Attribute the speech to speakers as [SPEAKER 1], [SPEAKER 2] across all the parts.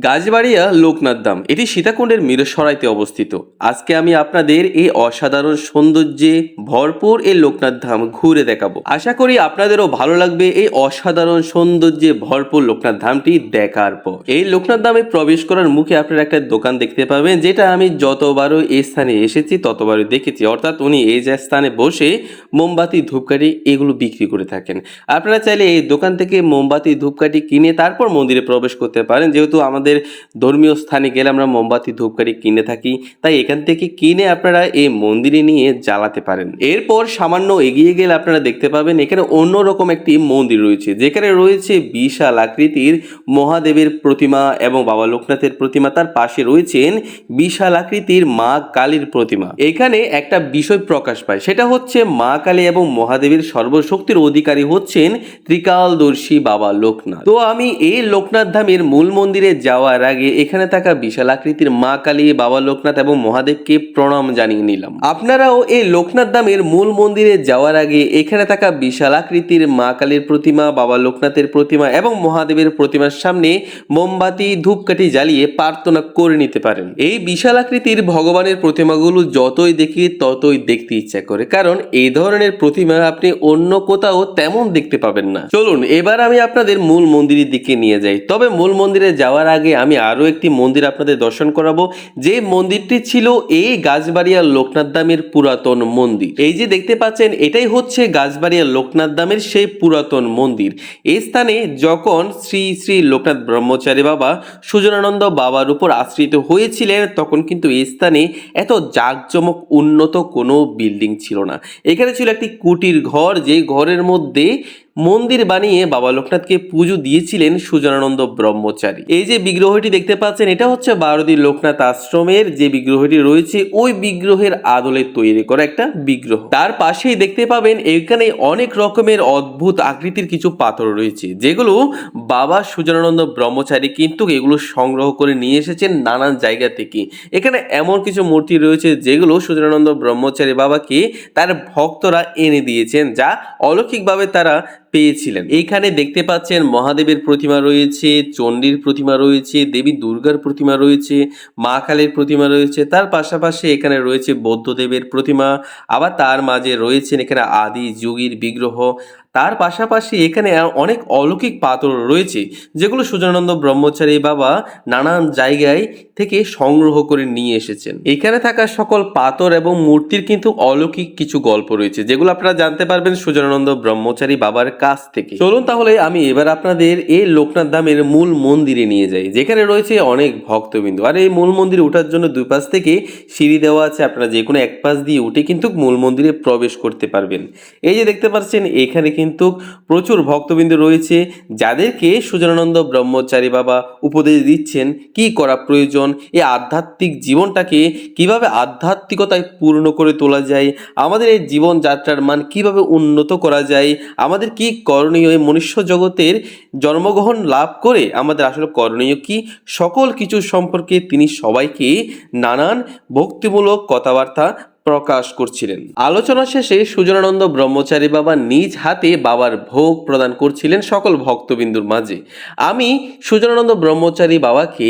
[SPEAKER 1] গাছবাড়িয়া লোকনাথ ধাম এটি সীতাকুণ্ডের মিরসরাইতে অবস্থিত। আজকে আমি আপনাদের এই অসাধারণ সৌন্দর্যে ভরপুর এই লোকনাথ ধাম ঘুরে দেখাবো। আশা করি আপনাদেরও ভালো লাগবে এই অসাধারণ সৌন্দর্যে ভরপুর লোকনাথ ধামটি দেখার পর। এই লোকনাথ ধামে প্রবেশ করার মুখে আপনারা একটা দোকান দেখতে পাবেন, যেটা আমি যতবারও এই স্থানে এসেছি ততবারই দেখেছি। অর্থাৎ উনি এই যে স্থানে বসে মোমবাতি ধূপকাঠি এগুলো বিক্রি করে থাকেন। আপনারা চাইলে এই দোকান থেকে মোমবাতি ধূপকাঠি কিনে তারপর মন্দিরে প্রবেশ করতে পারেন। যেহেতু আমাদের ধর্মীয় স্থানে গেলে আমরা মোমবাতি ধূপকাঠি কিনে থাকি, তাই এখান থেকে কিনে আপনারা এই মন্দিরে নিয়ে জ্বালাতে পারেন। এরপর সামান্য এগিয়ে গেলে আপনারা দেখতে পাবেন এখানে অন্যরকম একটি মন্দির রয়েছে, যেখানে রয়েছে বিশাল আকৃতির মহাদেবের প্রতিমা এবং বাবা লোকনাথের প্রতিমা। তার পাশে রয়েছেন বিশাল আকৃতির মা কালীর প্রতিমা। এখানে একটা বিষয় প্রকাশ পায়, সেটা হচ্ছে মা কালী এবং মহাদেবের সর্বশক্তির অধিকারী হচ্ছেন ত্রিকালদর্শী বাবা লোকনাথ। তো আমি এই লোকনাথ ধামের মূল মন্দিরে যাওয়ার আগে এখানে থাকা বিশাল আকৃতির মা কালী, বাবা লোকনাথ এবং মহাদেবকে প্রণাম জানিয়ে নিলাম। আপনারাও এই লোকনাথ ধামের মূল মন্দিরে যাওয়ার আগে এখানে থাকা বিশাল আকৃতির মা কালীর প্রতিমা, বাবা লোকনাথের প্রতিমা এবং মহাদেবের প্রতিমার সামনে মোমবাতি ধূপকাঠি জ্বালিয়ে প্রার্থনা করে নিতে পারেন। এই বিশাল আকৃতির ভগবানের প্রতিমাগুলো যতই দেখি ততই দেখতে ইচ্ছা করে, কারণ এই ধরনের প্রতিমা আপনি অন্য কোথাও তেমন দেখতে পাবেন না। চলুন এবার আমি আপনাদের মূল মন্দিরের দিকে নিয়ে যাই। তবে মূল মন্দিরে যাওয়ার আগে আমি আরো একটি মন্দির আপনাদের দর্শন করাবো, যে মন্দিরটি ছিল এই গাছবাড়িয়া লোকনাথ ধামের পুরাতন মন্দির। এই যে দেখতে পাচ্ছেন এটাই হচ্ছে গাছবাড়িয়া লোকনাথ ধামের সেই পুরাতন মন্দির। এই স্থানে যখন শ্রী শ্রী লোকনাথ ব্রহ্মচারী বাবা সুজনানন্দ বাবার উপর আশ্রিত হয়েছিলেন, তখন কিন্তু এই স্থানে এত জাঁকজমক উন্নত কোনো বিল্ডিং ছিল না। এখানে ছিল একটি কুটির ঘর, যে ঘরের মধ্যে মন্দির বানিয়ে বাবা লোকনাথকে পুজো দিয়েছিলেন সুজনানন্দ ব্রহ্মচারী। এই যে বিগ্রহটি দেখতে পাচ্ছেন এটা হচ্ছে বারোদি লোকনাথ আশ্রমের যে বিগ্রহটি রয়েছে, ওই বিগ্রহের আদলে তৈরি করা একটা বিগ্রহ। তার পাশেই দেখতে পাবেন এখানে অনেক রকমের অদ্ভুত আকৃতির কিছু পাথর রয়েছে, যেগুলো বাবা সুজনানন্দ ব্রহ্মচারী কিন্তু এগুলো সংগ্রহ করে নিয়ে এসেছেন নানান জায়গা থেকে। এখানে এমন কিছু মূর্তি রয়েছে যেগুলো সুজনানন্দ ব্রহ্মচারী বাবাকে তার ভক্তরা এনে দিয়েছেন, যা অলৌকিকভাবে তারা পেয়েছিলেন। এইখানে দেখতে পাচ্ছেন মহাদেবের প্রতিমা রয়েছে, চণ্ডীর প্রতিমা রয়েছে, দেবী দুর্গার প্রতিমা রয়েছে, মা কালীর প্রতিমা রয়েছে। তার পাশাপাশি এখানে রয়েছে বৌদ্ধদেবের প্রতিমা, আবার তার মাঝে রয়েছেন এখানে আদি যুগীর বিগ্রহ। তার পাশাপাশি এখানে অনেক অলৌকিক পাথর রয়েছে, যেগুলো সুজনানন্দ ব্রহ্মচারী বাবা নানান জায়গায় থেকে সংগ্রহ করে নিয়ে এসেছেন। এখানে থাকা সকল পাথর এবং মূর্তির কিন্তু অলৌকিক কিছু গল্প রয়েছে, যেগুলো আপনারা জানতে পারবেন সুজনানন্দ ব্রহ্মচারী বাবার কাছ থেকে। চলুন তাহলে আমি এবার আপনাদের এই লোকনাথ ধামের মূল মন্দিরে নিয়ে যাই, যেখানে রয়েছে অনেক ভক্তবিন্দু। আর এই মূল মন্দিরে ওঠার জন্য দুই পাশ থেকে সিঁড়ি দেওয়া আছে, আপনারা যে কোনো এক পাশ দিয়ে উঠে কিন্তু মূল মন্দিরে প্রবেশ করতে পারবেন। এই যে দেখতে পাচ্ছেন এখানে কিন্তু প্রচুর ভক্তবিন্দু রয়েছে, যাদেরকে সুজনানন্দ ব্রহ্মচারী বাবা উপদেশ দিচ্ছেন কি করা প্রয়োজন, এই আধ্যাত্মিক জীবনটাকে কিভাবে আধ্যাত্মিকতায় পূর্ণ করে তোলা যায়, আমাদের এই জীবনযাত্রার মান কিভাবে উন্নত করা যায়, আমাদের কি করণীয়, এই মনুষ্য জগতের জন্মগ্রহণ লাভ করে আমাদের আসলে করণীয় কি, সকল কিছু সম্পর্কে তিনি সবাইকে নানান ভক্তিমূলক কথাবার্তা প্রকাশ করছিলেন। আলোচনা শেষে সুজনানন্দ ব্রহ্মচারী বাবা নিজ হাতে বাবার ভোগ প্রদান করছিলেন সকল ভক্তবিন্দুর মাঝে। আমি সুজনানন্দ ব্রহ্মচারী বাবাকে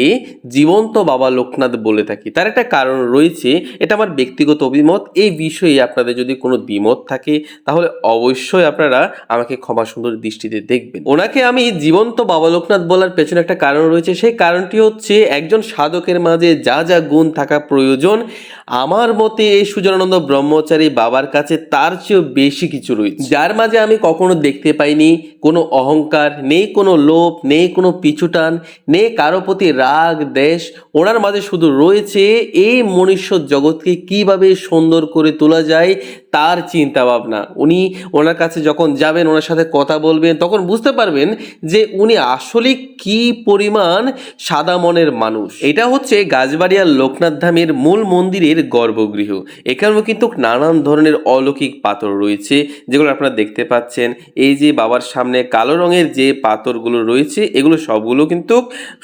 [SPEAKER 1] জীবন্ত বাবা লোকনাথ বলে থাকি, তার একটা কারণ রয়েছে, এটা আমার ব্যক্তিগত অভিমত। এই বিষয়ে আপনাদের যদি কোনো দ্বিমত থাকে তাহলে অবশ্যই আপনারা আমাকে ক্ষমা সুন্দর দৃষ্টিতে দেখবেন। ওনাকে আমি জীবন্ত বাবা লোকনাথ বলার পেছনে একটা কারণ রয়েছে, সেই কারণটি হচ্ছে একজন সাধকের মাঝে যা যা গুণ থাকা প্রয়োজন, আমার মতে এই সুজনানন্দ ব্রহ্মচারী বাবার কাছে তার চেয়েও বেশি কিছু রয়েছে, যার মাঝে আমি কখনো দেখতে পাইনি কোনো অহংকার, নেই কোনো লোভ, নেই কোনো পিছুটান, নেই কারো প্রতি রাগ দেশ। ওনার মাঝে শুধু রয়েছে এই মনুষ্য জগৎকে কিভাবে সুন্দর করে তোলা যায় তার চিন্তা ভাবনা। উনি ওনার কাছে যখন যাবেন, ওনার সাথে কথা বলবেন, তখন বুঝতে পারবেন যে উনি আসলে কি পরিমাণ সাদা মনের মানুষ। এটা হচ্ছে গাছবাড়িয়া লোকনাথ ধামের মূল মন্দিরের গর্ভগৃহ। এখানেও কিন্তু নানান ধরনের অলৌকিক পাথর রয়েছে, যেগুলো আপনারা দেখতে পাচ্ছেন। এই যে বাবার সামনে কালো রঙের যে পাথরগুলো রয়েছে, এগুলো সবগুলো কিন্তু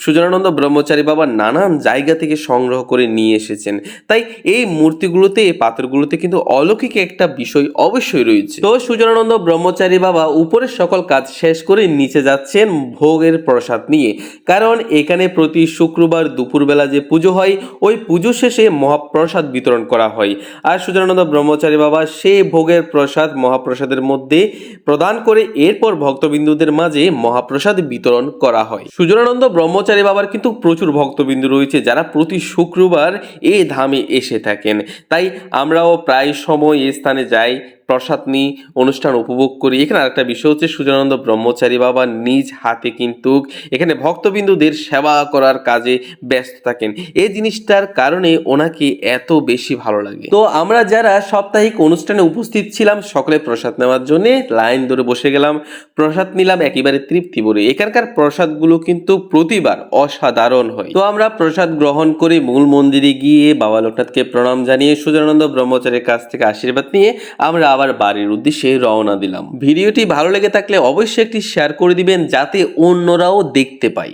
[SPEAKER 1] সুজনানন্দ ব্রহ্মচারী বাবা নানান জায়গা থেকে সংগ্রহ করে নিয়ে এসেছেন। তাই এই মূর্তিগুলোতে, এই পাথরগুলোতে কিন্তু অলৌকিক একটা একটা বিষয় অবশ্যই রয়েছে। তো সুজনানন্দ ব্রহ্মচারী বাবা উপরের সকল কাজ শেষ করে নিচে যাচ্ছেন ভোগের প্রসাদ নিয়ে, কারণ এখানে প্রতি শুক্রবার দুপুরবেলা যে পুজো হয় ওই পুজো শেষে মহাপ্রসাদ বিতরণ করা হয়। আর সুজনানন্দ ব্রহ্মচারী বাবা সেই ভোগের প্রসাদ মহাপ্রসাদের মধ্যে প্রদান করে এরপর ভক্তবিন্দুদের মাঝে মহাপ্রসাদ বিতরণ করা হয়। সুজনানন্দ ব্রহ্মচারী বাবার কিন্তু প্রচুর ভক্তবিন্দু রয়েছে যারা প্রতি শুক্রবার এই ধামে এসে থাকেন, তাই আমরাও প্রায় সময় এই স্থানে যাই, প্রসাদ নিই, অনুষ্ঠান উপভোগ করি। এখানে আরেকটা বিষয় হচ্ছে সুজনানন্দ ব্রহ্মচারী বাবা নিজ হাতে কিন্তু এখানে ভক্তবিন্দুদের সেবা করার কাজে ব্যস্ত থাকেন। এই জিনিসটার কারণে ওনাকে এত বেশি ভালো লাগে। তো আমরা যারা সাপ্তাহিক অনুষ্ঠানে উপস্থিত ছিলাম সকলে প্রসাদ নেওয়ার জন্য লাইন ধরে বসে গেলাম, প্রসাদ নিলাম একেবারে তৃপ্তি ভরে। এখানকার প্রসাদগুলো কিন্তু প্রতিবার অসাধারণ হয়। তো আমরা প্রসাদ গ্রহণ করে মূল মন্দিরে গিয়ে বাবা লোকনাথকে প্রণাম জানিয়ে সুজনানন্দ ব্রহ্মচারীর কাছ থেকে আশীর্বাদ নিয়ে আমরা আবার বাড়ির উদ্দেশ্যে রওনা দিলাম। ভিডিওটি ভালো লেগে থাকলে অবশ্যই একটি শেয়ার করে দিবেন যাতে অন্যরাও দেখতে পায়।